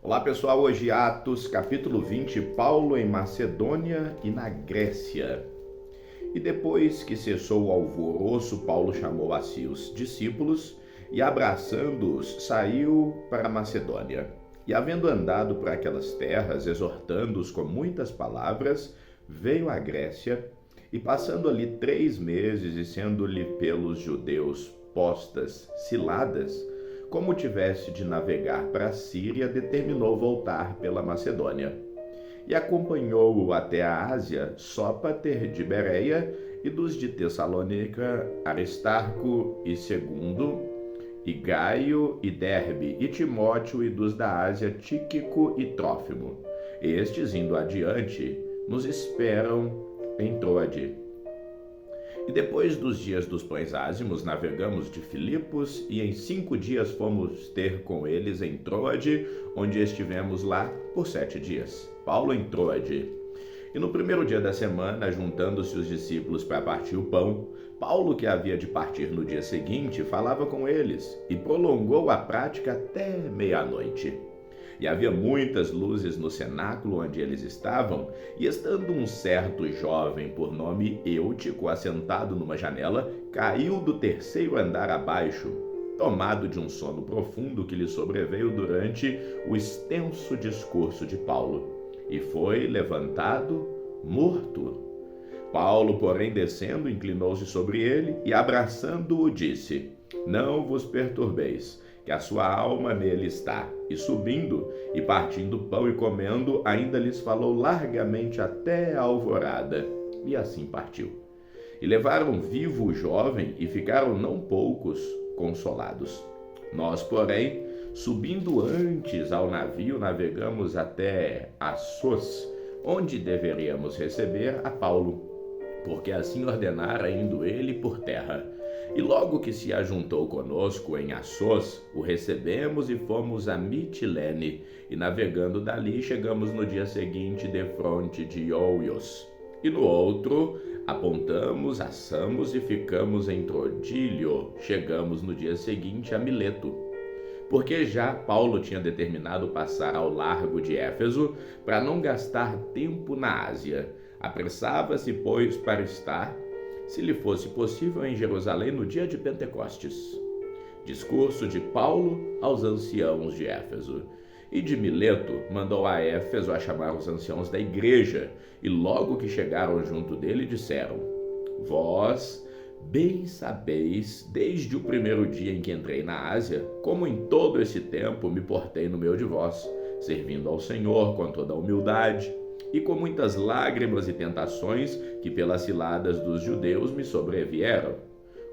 Olá pessoal, hoje Atos capítulo 20, Paulo em Macedônia e na Grécia. E depois que cessou o alvoroço, Paulo chamou a si os discípulos e abraçando-os saiu para Macedônia. E havendo andado por aquelas terras, exortando-os com muitas palavras, veio à Grécia e passando ali 3 meses e sendo-lhe pelos judeus postas ciladas, como tivesse de navegar para a Síria, determinou voltar pela Macedônia. E acompanhou-o até a Ásia Sópater de Bereia e dos de Tessalônica, Aristarco e Segundo, e Gaio e Derbe, e Timóteo, e dos da Ásia Tíquico e Trófimo. Estes, indo adiante, nos esperam em Troade. E depois dos dias dos pães ázimos, navegamos de Filipos, e em 5 dias fomos ter com eles em Troade, onde estivemos lá por 7 dias. Paulo em Troade. E no primeiro dia da semana, juntando-se os discípulos para partir o pão, Paulo, que havia de partir no dia seguinte, falava com eles, e prolongou a prática até meia-noite. E havia muitas luzes no cenáculo onde eles estavam, e estando um certo jovem por nome Eutico assentado numa janela, caiu do 3º andar abaixo, tomado de um sono profundo que lhe sobreveio durante o extenso discurso de Paulo, e foi levantado morto. Paulo, porém, descendo, inclinou-se sobre ele e, abraçando-o, disse: Não vos perturbeis, que a sua alma nele está. E subindo, e partindo pão e comendo, ainda lhes falou largamente até a alvorada. E assim partiu. E levaram vivo o jovem, e ficaram não poucos consolados. Nós, porém, subindo antes ao navio, navegamos até Assos, onde deveríamos receber a Paulo, porque assim ordenara, indo ele por terra. E logo que se ajuntou conosco em Assos, o recebemos e fomos a Mitilene, e navegando dali chegamos no dia seguinte defronte de Iolcos. E no outro apontamos a Samos e ficamos em Trodílio. Chegamos no dia seguinte a Mileto, porque já Paulo tinha determinado passar ao largo de Éfeso para não gastar tempo na Ásia. Apressava-se, pois, para estar, se lhe fosse possível, em Jerusalém no dia de Pentecostes. Discurso de Paulo aos anciãos de Éfeso. E de Mileto mandou a Éfeso a chamar os anciãos da igreja, e logo que chegaram junto dele disseram: Vós bem sabeis, desde o primeiro dia em que entrei na Ásia, como em todo esse tempo me portei no meio de vós, servindo ao Senhor com toda a humildade, e com muitas lágrimas e tentações que pelas ciladas dos judeus me sobrevieram.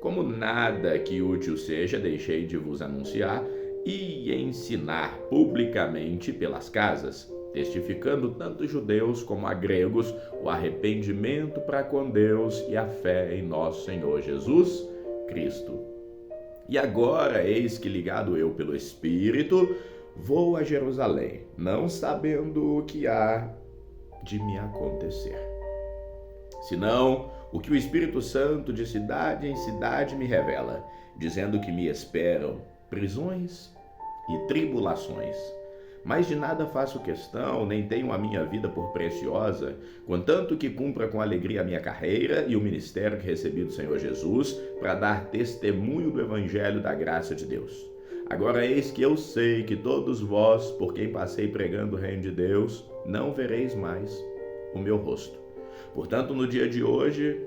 Como nada que útil seja, deixei de vos anunciar e ensinar publicamente pelas casas, testificando tanto judeus como a gregos o arrependimento para com Deus e a fé em nosso Senhor Jesus Cristo. E agora, eis que, ligado eu pelo Espírito, vou a Jerusalém, não sabendo o que há de me acontecer, senão o que o Espírito Santo de cidade em cidade me revela, dizendo que me esperam prisões e tribulações. Mas de nada faço questão, nem tenho a minha vida por preciosa, contanto que cumpra com alegria a minha carreira e o ministério que recebi do Senhor Jesus, para dar testemunho do Evangelho da graça de Deus. Agora eis que eu sei que todos vós, por quem passei pregando o reino de Deus, não vereis mais o meu rosto. Portanto, no dia de hoje,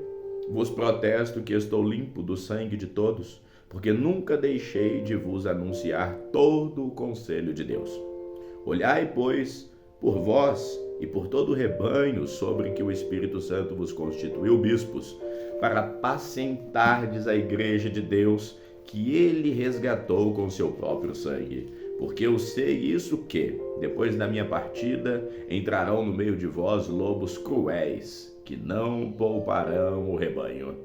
vos protesto que estou limpo do sangue de todos, porque nunca deixei de vos anunciar todo o conselho de Deus. Olhai, pois, por vós e por todo o rebanho sobre que o Espírito Santo vos constituiu bispos, para apacentardes a igreja de Deus, que ele resgatou com seu próprio sangue. Porque eu sei isso que, depois da minha partida, entrarão no meio de vós lobos cruéis, que não pouparão o rebanho.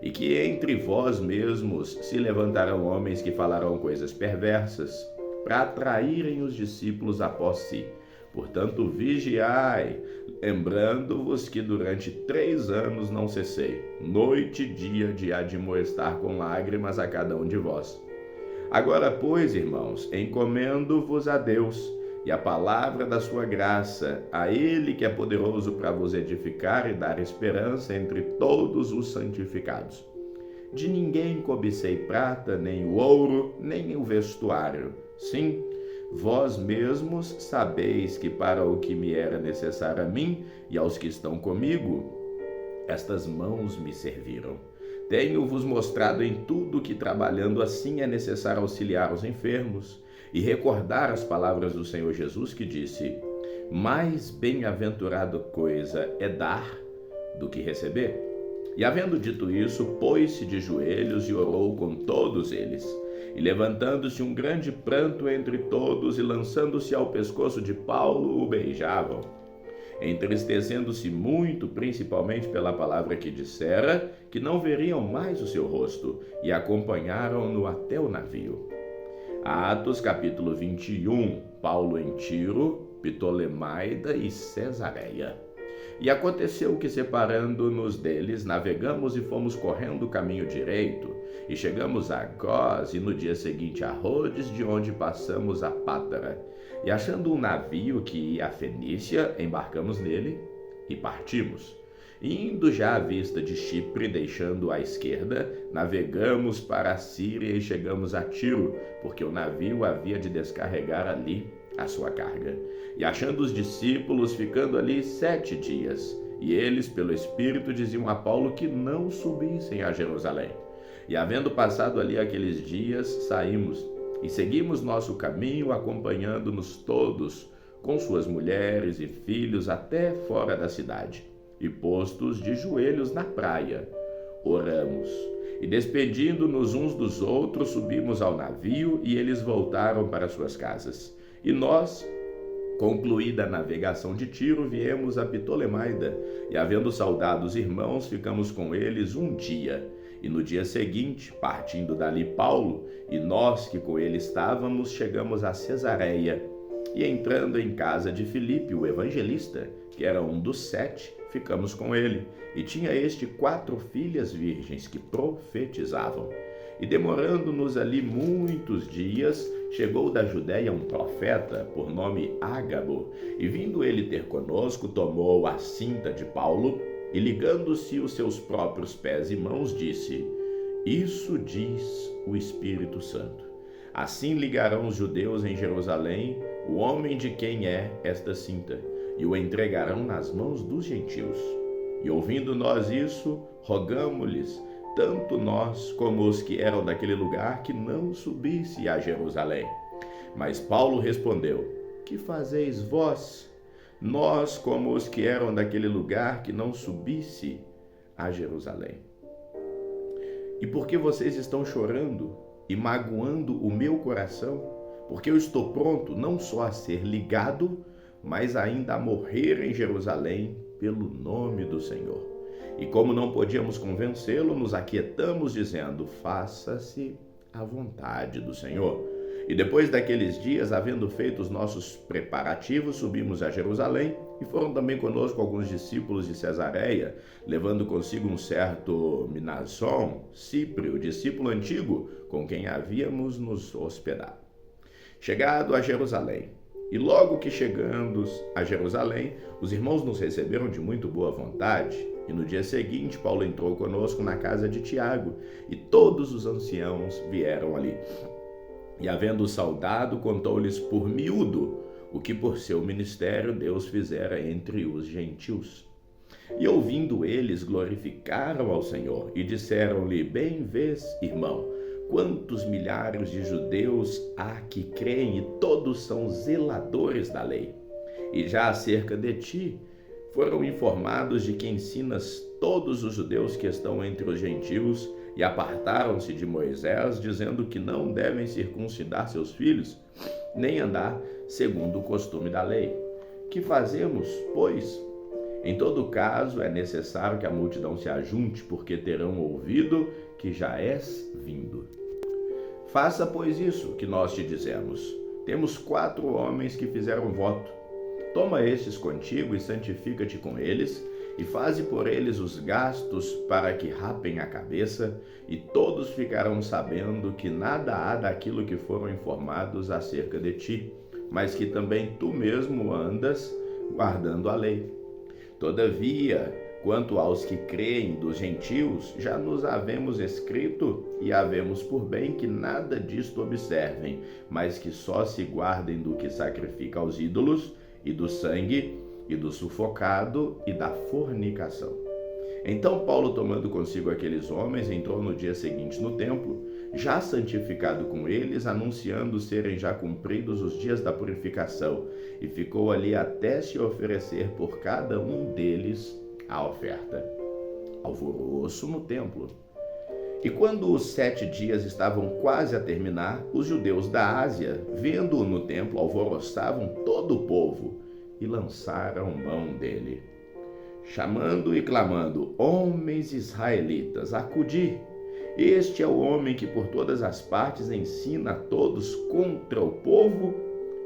E que entre vós mesmos se levantarão homens que falarão coisas perversas, para atraírem os discípulos após si. Portanto, vigiai, lembrando-vos que durante 3 anos não cessei, noite e dia, de admoestar com lágrimas a cada um de vós. Agora, pois, irmãos, encomendo-vos a Deus, e a palavra da sua graça, a ele que é poderoso para vos edificar e dar esperança entre todos os santificados. De ninguém cobicei prata, nem o ouro, nem o vestuário. Sim, vós mesmos sabeis que para o que me era necessário a mim e aos que estão comigo, estas mãos me serviram. Tenho-vos mostrado em tudo que trabalhando assim é necessário auxiliar os enfermos e recordar as palavras do Senhor Jesus que disse: mais bem-aventurada coisa é dar do que receber. E havendo dito isso, pôs-se de joelhos e orou com todos eles. E levantando-se um grande pranto entre todos e lançando-se ao pescoço de Paulo, o beijavam, entristecendo-se muito, principalmente pela palavra que dissera, que não veriam mais o seu rosto, e acompanharam-no até o navio. Atos capítulo 21, Paulo em Tiro, Ptolemaida e Cesareia. E aconteceu que, separando-nos deles, navegamos e fomos correndo o caminho direito, e chegamos a Cós, e no dia seguinte a Rhodes, de onde passamos a Pátara. E achando um navio que ia a Fenícia, embarcamos nele e partimos. E indo já à vista de Chipre, deixando à esquerda, navegamos para a Síria e chegamos a Tiro, porque o navio havia de descarregar ali a sua carga. E achando os discípulos, ficando ali 7 dias, e eles, pelo Espírito, diziam a Paulo que não subissem a Jerusalém. E havendo passado ali aqueles dias, saímos e seguimos nosso caminho, acompanhando-nos todos, com suas mulheres e filhos, até fora da cidade. E postos de joelhos na praia, oramos. E despedindo-nos uns dos outros, subimos ao navio, e eles voltaram para suas casas. E nós, concluída a navegação de Tiro, viemos a Ptolemaida, e havendo saudado os irmãos, ficamos com eles um dia. E no dia seguinte, partindo dali Paulo, e nós que com ele estávamos, chegamos a Cesareia, e entrando em casa de Filipe, o evangelista, que era um dos 7, ficamos com ele, e tinha este 4 filhas virgens que profetizavam. E demorando-nos ali muitos dias, chegou da Judéia um profeta, por nome Ágabo, e vindo ele ter conosco, tomou a cinta de Paulo, e ligando-se os seus próprios pés e mãos, disse: isso diz o Espírito Santo. Assim ligarão os judeus em Jerusalém o homem de quem é esta cinta, e o entregarão nas mãos dos gentios. E ouvindo nós isso, rogamo-lhes, tanto nós como os que eram daquele lugar, que não subisse a Jerusalém. Mas Paulo respondeu: que fazeis vós? Nós, como os que eram daquele lugar, que não subisse a Jerusalém. E por que vocês estão chorando e magoando o meu coração? Porque eu estou pronto não só a ser ligado, mas ainda a morrer em Jerusalém pelo nome do Senhor. E como não podíamos convencê-lo, nos aquietamos dizendo: faça-se a vontade do Senhor. E depois daqueles dias, havendo feito os nossos preparativos, subimos a Jerusalém, e foram também conosco alguns discípulos de Cesareia, levando consigo um certo Mnason, Ciprio, discípulo antigo, com quem havíamos nos hospedado. Chegado a Jerusalém, e logo que chegando a Jerusalém, os irmãos nos receberam de muito boa vontade, e no dia seguinte Paulo entrou conosco na casa de Tiago, e todos os anciãos vieram ali. E havendo saudado, contou-lhes por miúdo o que por seu ministério Deus fizera entre os gentios. E ouvindo eles, glorificaram ao Senhor e disseram-lhe: bem vês, irmão, quantos milhares de judeus há que creem e todos são zeladores da lei. E já acerca de ti foram informados de que ensinas todos os judeus que estão entre os gentios, e apartaram-se de Moisés, dizendo que não devem circuncidar seus filhos, nem andar segundo o costume da lei. Que fazemos, pois? Em todo caso, é necessário que a multidão se ajunte, porque terão ouvido que já és vindo. Faça, pois, isso que nós te dizemos. Temos 4 homens que fizeram voto. Toma estes contigo e santifica-te com eles, e faze por eles os gastos para que rapem a cabeça, e todos ficarão sabendo que nada há daquilo que foram informados acerca de ti, mas que também tu mesmo andas guardando a lei. Todavia, quanto aos que creem dos gentios, já nos havemos escrito e havemos por bem que nada disto observem, mas que só se guardem do que sacrifica aos ídolos, e do sangue, e do sufocado, e da fornicação. Então Paulo, tomando consigo aqueles homens, entrou no dia seguinte no templo, já santificado com eles, anunciando serem já cumpridos os dias da purificação, e ficou ali até se oferecer por cada um deles a oferta. Alvoroço no templo. E quando os 7 dias estavam quase a terminar, os judeus da Ásia, vendo-o no templo, alvoroçavam todo o povo e lançaram mão dele, chamando e clamando: homens israelitas, acudi! Este é o homem que por todas as partes ensina a todos contra o povo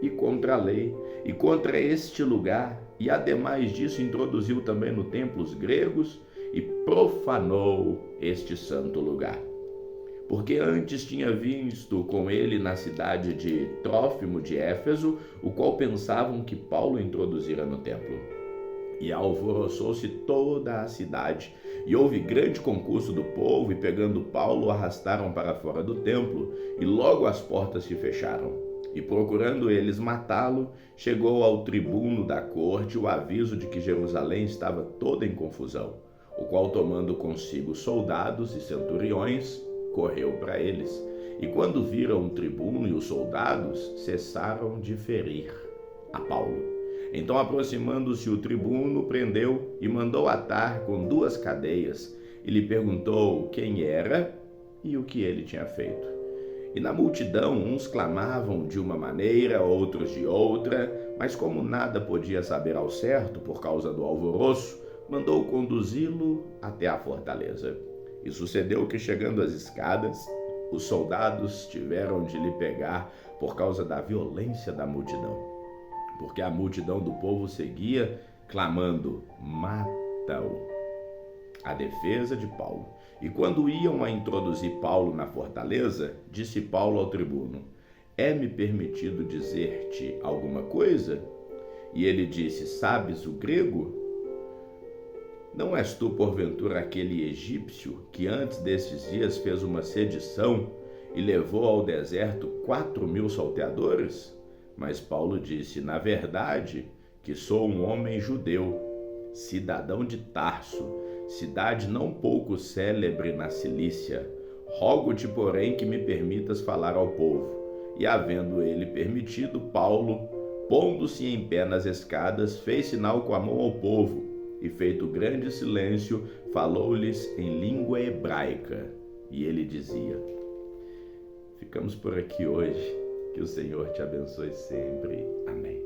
e contra a lei, e contra este lugar, e ademais disso introduziu também no templo os gregos e profanou este santo lugar. Porque antes tinha visto com ele na cidade de Trófimo de Éfeso, o qual pensavam que Paulo introduzira no templo. E alvoroçou-se toda a cidade, e houve grande concurso do povo, e pegando Paulo, o arrastaram para fora do templo, e logo as portas se fecharam. E procurando eles matá-lo, chegou ao tribuno da corte o aviso de que Jerusalém estava toda em confusão, o qual, tomando consigo soldados e centuriões, correu para eles. E quando viram o tribuno e os soldados, cessaram de ferir a Paulo. Então, aproximando-se o tribuno, prendeu e mandou atar com 2 cadeias, e lhe perguntou quem era e o que ele tinha feito. E na multidão uns clamavam de uma maneira, outros de outra, mas como nada podia saber ao certo por causa do alvoroço, mandou conduzi-lo até a fortaleza. E sucedeu que, chegando às escadas, os soldados tiveram de lhe pegar por causa da violência da multidão, porque a multidão do povo seguia, clamando: mata-o! A defesa de Paulo. E quando iam a introduzir Paulo na fortaleza, disse Paulo ao tribuno: é-me permitido dizer-te alguma coisa? E ele disse: sabes o grego? Não és tu, porventura, aquele egípcio que antes destes dias fez uma sedição e levou ao deserto 4.000 salteadores? Mas Paulo disse: na verdade, que sou um homem judeu, cidadão de Tarso, cidade não pouco célebre na Cilícia. Rogo-te, porém, que me permitas falar ao povo. E havendo ele permitido, Paulo, pondo-se em pé nas escadas, fez sinal com a mão ao povo, e feito grande silêncio, falou-lhes em língua hebraica. E ele dizia: ficamos por aqui hoje, que o Senhor te abençoe sempre. Amém.